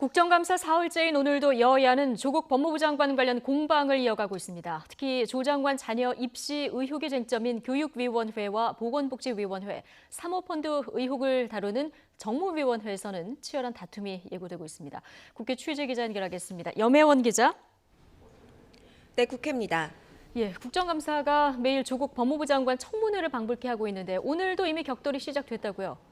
국정감사 사흘째인 오늘도 여야는 조국 법무부 장관 관련 공방을 이어가고 있습니다. 특히 조 장관 자녀 입시 의혹의 쟁점인 교육위원회와 보건복지위원회, 사모펀드 의혹을 다루는 정무위원회에서는 치열한 다툼이 예고되고 있습니다. 국회 취재기자 연결하겠습니다. 염혜원 기자. 네, 국회입니다. 국정감사가 매일 조국 법무부 장관 청문회를 방불케 하고 있는데 오늘도 이미 격돌이 시작됐다고요?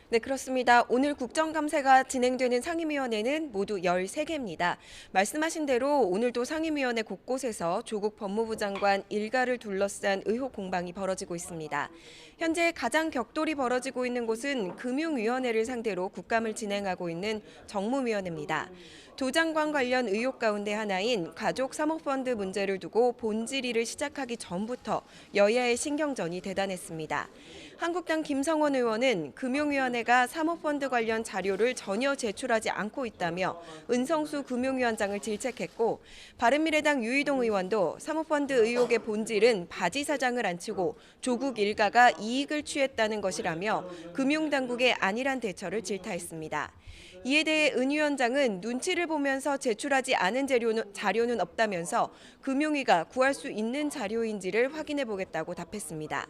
네, 그렇습니다. 오늘 국정감사가 진행되는 상임위원회는 모두 13개입니다. 말씀하신 대로 오늘도 상임위원회 곳곳에서 조국 법무부 장관 일가를 둘러싼 의혹 공방이 벌어지고 있습니다. 현재 가장 격돌이 벌어지고 있는 곳은 금융위원회를 상대로 국감을 진행하고 있는 정무위원회입니다. 조 장관 관련 의혹 가운데 하나인 가족 사모펀드 문제를 두고 본질의를 시작하기 전부터 여야의 신경전이 대단했습니다. 한국당 김성원 의원은 금융위원회가 사모펀드 관련 자료를 전혀 제출하지 않고 있다며 은성수 금융위원장을 질책했고, 바른미래당 유이동 의원도 사모펀드 의혹의 본질은 바지 사장을 안치고 조국 일가가 이익을 취했다는 것이라며 금융당국의 안일한 대처를 질타했습니다. 이에 대해 은 위원장은 눈치를 보면서 제출하지 않은 자료는 없다면서 금융위가 구할 수 있는 자료인지를 확인해 보겠다고 답했습니다.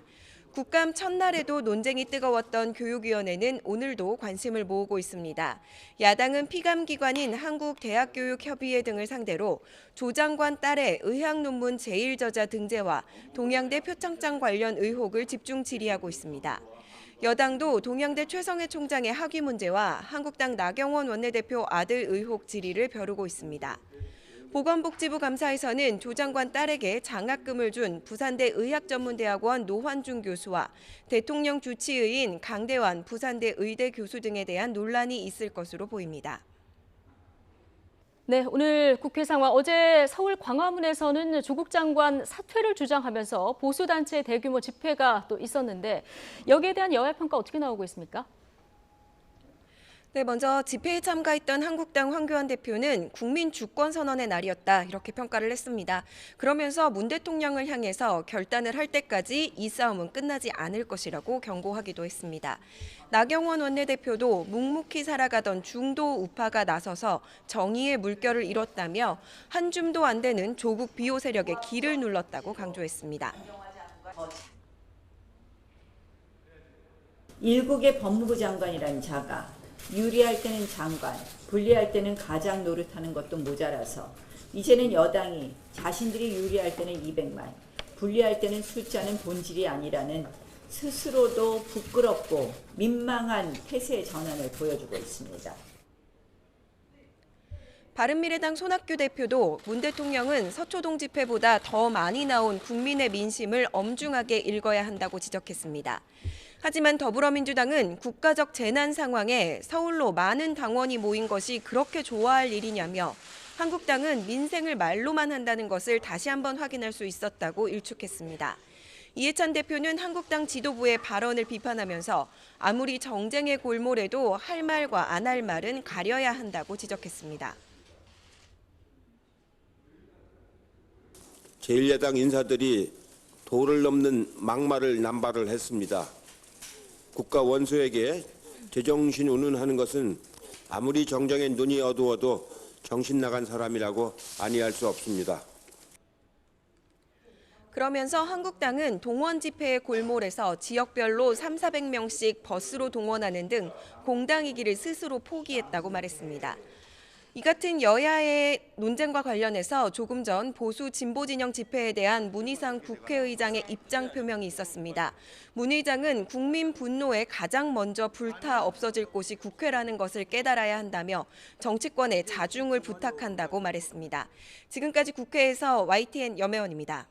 국감 첫날에도 논쟁이 뜨거웠던 교육위원회는 오늘도 관심을 모으고 있습니다. 야당은 피감기관인 한국대학교육협의회 등을 상대로 조 장관 딸의 의학 논문 제1저자 등재와 동양대 표창장 관련 의혹을 집중 질의하고 있습니다. 여당도 동양대 최성해 총장의 학위 문제와 한국당 나경원 원내대표 아들 의혹 질의를 벼르고 있습니다. 보건복지부 감사에서는 조 장관 딸에게 장학금을 준 부산대 의학전문대학원 노환중 교수와 대통령 주치의인 강대환 부산대 의대 교수 등에 대한 논란이 있을 것으로 보입니다. 네, 오늘 국회 상황. 어제 서울 광화문에서는 조국 장관 사퇴를 주장하면서 보수단체 대규모 집회가 또 있었는데 여기에 대한 여야 평가 어떻게 나오고 있습니까? 네, 먼저 집회에 참가했던 한국당 황교안 대표는 국민 주권 선언의 날이었다, 이렇게 평가를 했습니다. 그러면서 문 대통령을 향해서 결단을 할 때까지 이 싸움은 끝나지 않을 것이라고 경고하기도 했습니다. 나경원 원내대표도 묵묵히 살아가던 중도 우파가 나서서 정의의 물결을 잃었다며 한 줌도 안 되는 조국 비호 세력의 기를 눌렀다고 강조했습니다. 일국의 법무부 장관이란 자가 유리할 때는 장관, 불리할 때는 가장 노릇하는 것도 모자라서 이제는 여당이 자신들이 유리할 때는 200만, 불리할 때는 숫자는 본질이 아니라는 스스로도 부끄럽고 민망한 태세의 전환을 보여주고 있습니다. 바른미래당 손학규 대표도 문 대통령은 서초동 집회보다 더 많이 나온 국민의 민심을 엄중하게 읽어야 한다고 지적했습니다. 하지만 더불어민주당은 국가적 재난 상황에 서울로 많은 당원이 모인 것이 그렇게 좋아할 일이냐며 한국당은 민생을 말로만 한다는 것을 다시 한번 확인할 수 있었다고 일축했습니다. 이해찬 대표는 한국당 지도부의 발언을 비판하면서 아무리 정쟁의 골몰에도 할 말과 안 할 말은 가려야 한다고 지적했습니다. 제1야당 인사들이 도를 넘는 막말을 남발을 했습니다. 국가 원수에게 제정신 운운하는 것은 아무리 정정의 눈이 어두워도 정신 나간 사람이라고 아니할 수 없습니다. 그러면서 한국당은 동원 집회의 골몰에서 지역별로 300~400명씩 버스로 동원하는 등 공당이기를 스스로 포기했다고 말했습니다. 이 같은 여야의 논쟁과 관련해서 조금 전 보수 진보 진영 집회에 대한 문희상 국회의장의 입장 표명이 있었습니다. 문 의장은 국민 분노에 가장 먼저 불타 없어질 곳이 국회라는 것을 깨달아야 한다며 정치권에 자중을 부탁한다고 말했습니다. 지금까지 국회에서 YTN 염혜원입니다.